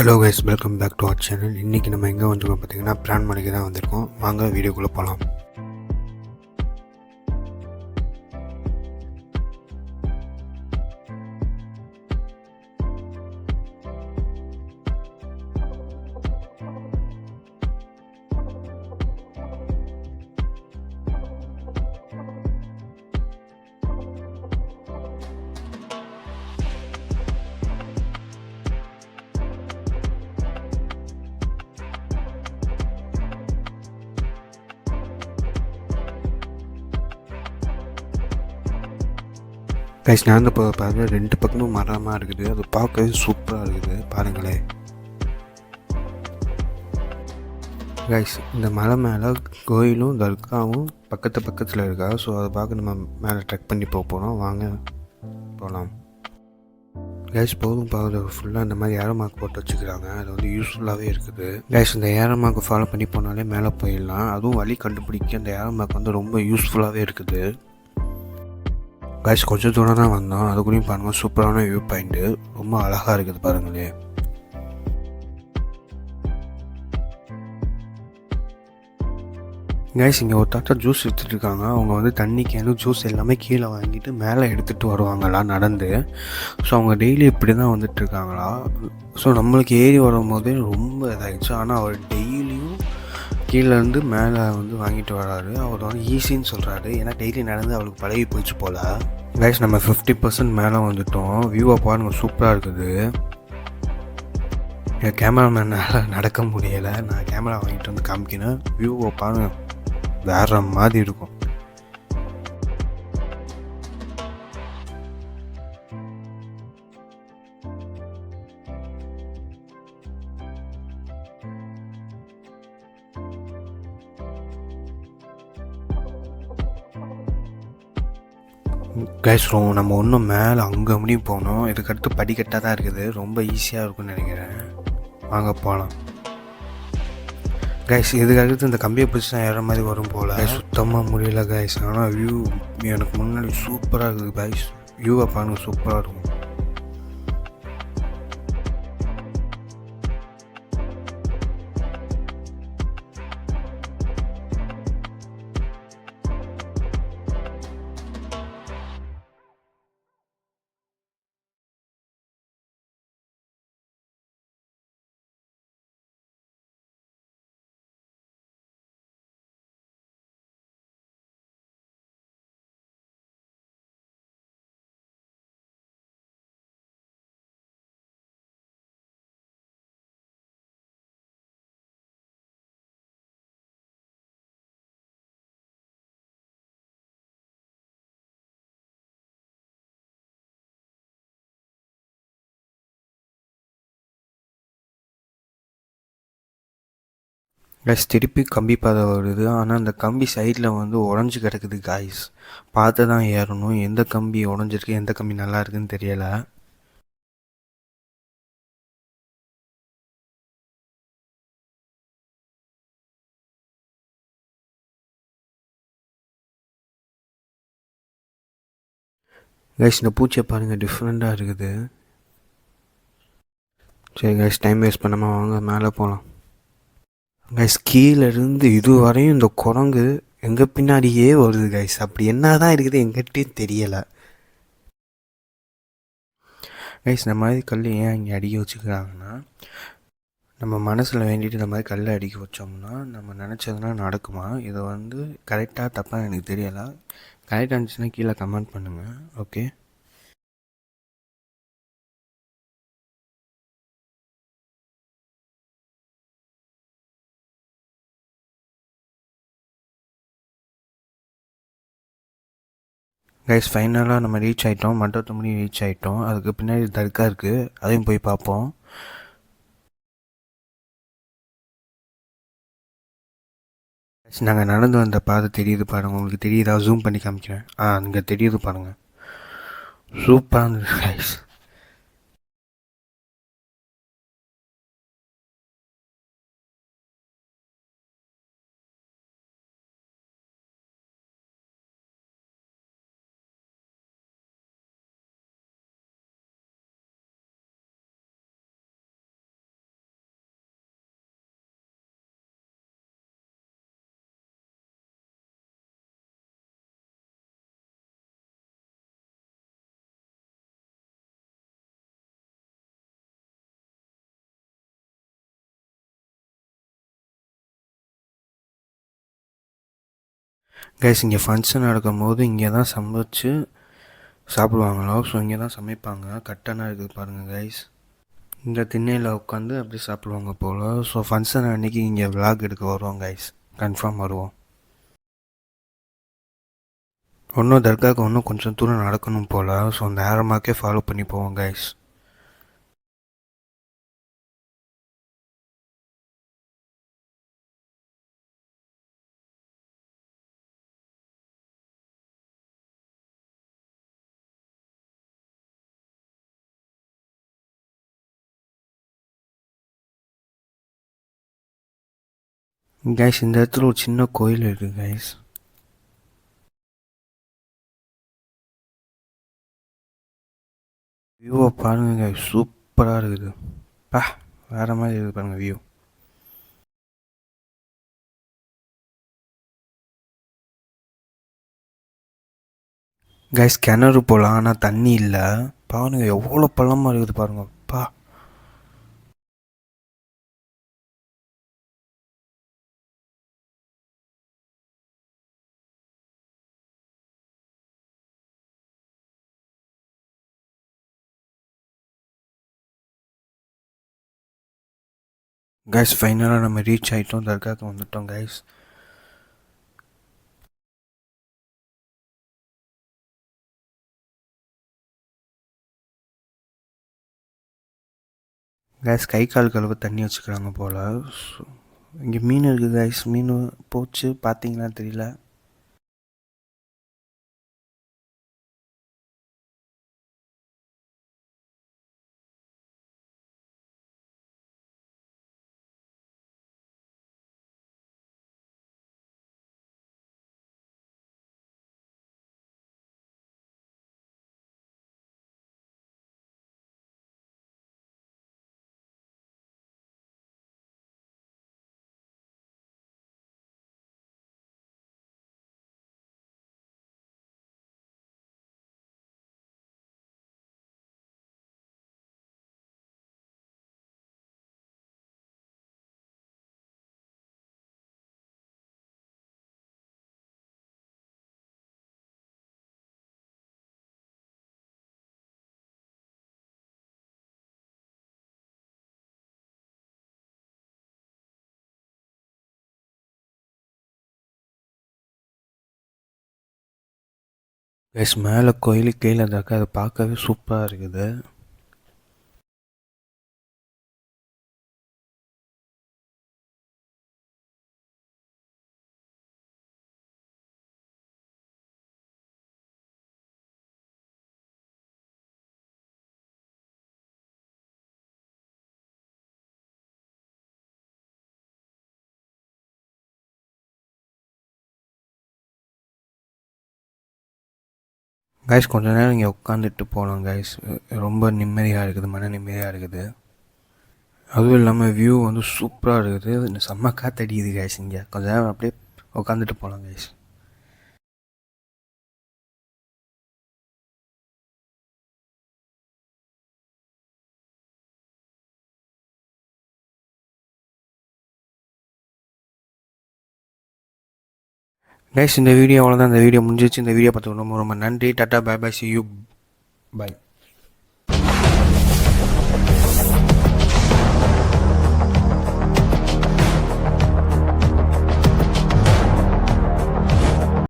Hello guys, welcome back to our channel. இன்றைக்கி நம்ம எங்கே வந்துருக்கோம் பார்த்தீங்கன்னா, பிளான் மணிக்கு தான் வந்திருக்கோம். வாங்க வீடியோக்குள்ளே போகலாம். கைஸ், நடந்து போக பாருங்க, ரெண்டு பக்கமும் மரமாக இருக்குது. அது பார்க்கவே சூப்பராக இருக்குது, பாருங்களேன். கைஸ், இந்த மலை மேலே கோயிலும் தர்காவும் பக்கத்தில் இருக்கா. ஸோ அதை பார்க்க நம்ம மேலே ட்ரெக் பண்ணி போகிறோம். வாங்க போகலாம். கைஸ், போதும் பார்க்குறது ஃபுல்லாக இந்த மாதிரி ஏரோ மார்க் போட்டு வச்சுக்கிறாங்க. அது வந்து யூஸ்ஃபுல்லாகவே இருக்குது. கைஸ், இந்த ஏரோ மார்க்கை ஃபாலோ பண்ணி போனாலே மேலே போயிடலாம். அதுவும் வழி கண்டுபிடிக்க அந்த ஏரோ மார்க் வந்து ரொம்ப யூஸ்ஃபுல்லாகவே இருக்குது. கைஸ், கொஞ்சம் தூரம் தான் வந்தோம். அதுக்குள்ளேயும் பாருங்கள், சூப்பரான வியூ பாயிண்ட்டு, ரொம்ப அழகாக இருக்குது பாருங்களே. கைஸ், இங்கே ஒரு தாத்தா ஜூஸ் எடுத்துகிட்ருக்காங்க. அவங்க வந்து தண்ணி கேனு ஜூஸ் எல்லாமே கீழே வாங்கிட்டு மேலே எடுத்துகிட்டு வருவாங்களா நடந்து. ஸோ அவங்க டெய்லி இப்படி தான் வந்துட்டுருக்காங்களா. ஸோ நம்மளுக்கு ஏறி வரும்போதே ரொம்ப இதாகிடுச்சு. ஆனால் அவர் டெய்லியும் கீழேருந்து மேலே வந்து வாங்கிட்டு வராரு. அவர் வந்து ஈஸின்னு சொல்கிறாரு, ஏன்னா டெய்லி நடந்து அவளுக்கு பழகி போயிடுச்சு போல். கைஸ், நம்ம 50% மேலே வந்துட்டோம். வியூவை பாருங்கள், சூப்பராக இருக்குது. என் கேமராமேனால் நடக்க முடியலை. நான் கேமரா வாங்கிட்டு வந்து காமிக்கிறேன். வியூவை பாருங்கள், வேற மாதிரி இருக்கும். கைஸ், நம்ம இன்னும் மேலே அங்கே முடியும் போகணும். இதுக்கடுத்து படிக்கட்டாக தான் இருக்குது. ரொம்ப ஈஸியாக இருக்கும்னு நினைக்கிறேன். வாங்க போகலாம். கைஸ், இதுக்கடுத்து இந்த கம்பியை பிடிச்சி தான் ஏற மாதிரி வரும் போல். சுத்தமாக முடியல கைஸ். ஆனால் வியூ எனக்கு முன்னாடி சூப்பராக இருக்குது கைஸ். வியூவை பாருங்கள், சூப்பராக இருக்கும். கைஸ், திருப்பி கம்பி பாதை வருது. ஆனால் அந்த கம்பி சைடில் வந்து உடஞ்சி கிடக்குது கைஸ். பார்த்து தான் ஏறணும். எந்த கம்பி உடஞ்சிருக்கு, எந்த கம்பி நல்லா இருக்குன்னு தெரியலை. கைஸ், இந்த பூச்சியை பாருங்கள், டிஃப்ரெண்ட்டாக இருக்குது. சரி கைஸ், டைம் வேஸ்ட் பண்ணாமல் வாங்க மேலே போகலாம். கைஸ், கீழேருந்து இது வரையும் இந்த குரங்கு எங்கள் பின்னாடியே வருது கைஸ். அப்படி என்ன தான் இருக்குது எங்கிட்டையும் தெரியலை. கைஸ், இந்த மாதிரி கல் ஏன் இங்கே அடிக்க வச்சுக்கிறாங்கன்னா, நம்ம மனசில் வேண்டிட்டு இந்த மாதிரி கல் அடிக்க வச்சோம்னா நம்ம நினச்சதுனா நடக்குமா. இதை வந்து கரெக்டாக தப்பாக எனக்கு தெரியலை. கரெக்டாக இருந்துச்சுன்னா கீழே கமெண்ட் பண்ணுங்கள். ஓகே. கைஸ், ஃபைனலாக நம்ம ரீச் ஆகிட்டோம். மண்டபத்துமணி ரீச் ஆகிட்டோம். அதுக்கு பின்னாடி தர்கா இருக்குது, அதையும் போய் பார்ப்போம். நாங்கள் நடந்து வந்த பாதை தெரியுது பாருங்கள். உங்களுக்கு தெரியுதா? ஜூம் பண்ணி காமிக்கிறேன். அங்கே தெரியுது பாருங்கள். சூப்பராக இருந்தது கைஸ். கைஸ் இங்கே ஃபங்க்ஷன் நடக்கும்போது இங்கே தான் சமைச்சு சாப்பிடுவாங்களோ, ஸோ இங்கே தான் சமைப்பாங்க. கட்டணா இருக்குது பாருங்கள் கைஸ். இந்த திண்ணையில் உட்காந்து அப்படி சாப்பிடுவாங்க போல். ஸோ ஃபங்க்ஷன் அன்றைக்கி இங்கே விளாக் எடுக்க வருவோம் கைஸ், கன்ஃபார்ம் வருவோம். இன்னும் தர்காவுக்கு இன்னும் கொஞ்சம் தூரம் நடக்கணும் போல். ஸோ அந்த ஆரமாக்கே ஃபாலோ பண்ணி போவோம் கைஸ். கைஸ் இந்த இடத்துல ஒரு சின்ன கோயில் இருக்குது கைஸ். வியூவை பாருங்கள் கைஸ், சூப்பராக இருக்குது. வேறு மாதிரி இருக்குது பாருங்கள் வியூ. கைஸ் கிணறு போகலாம், ஆனால் தண்ணி இல்லை. பாருங்க எவ்வளோ பள்ளமாக இருக்குது பாருங்க. கைஸ் ஃபைனலாக நம்ம ரீச் ஆகிட்டோம், தர்காவுக்கு வந்துட்டோம் கைஸ். கைஸ் கை கால் கழுவ தண்ணி வச்சுக்கிறாங்க போல். இங்கே மீன் இருக்குது கைஸ், மீன் போச்சு பார்த்தீங்களா தெரியல. கைஸ் மேலே கோயிலுக்கு கீழே தர்கா, அதை பார்க்கவே சூப்பராக இருக்குது. கைஸ் கொஞ்ச நேரம் இங்கே உட்காந்துட்டு போகலாம் கைஸ், ரொம்ப நிம்மதியாக இருக்குது, மன நிம்மதியாக இருக்குது. அதுவும் இல்லாமல் வியூ வந்து சூப்பராக இருக்குது, செம்ம காற்றடிக்குது கைஸ். இங்கே கொஞ்ச நேரம் அப்படியே உட்காந்துட்டு போகலாம் கைஸ். கைஸ் இந்த வீடியோ அவ்வளோதான். இந்த வீடியோ முடிஞ்சிச்சு. இந்த வீடியோ பார்த்து ரொம்ப ரொம்ப நன்றி. Tata bye bye, see you by.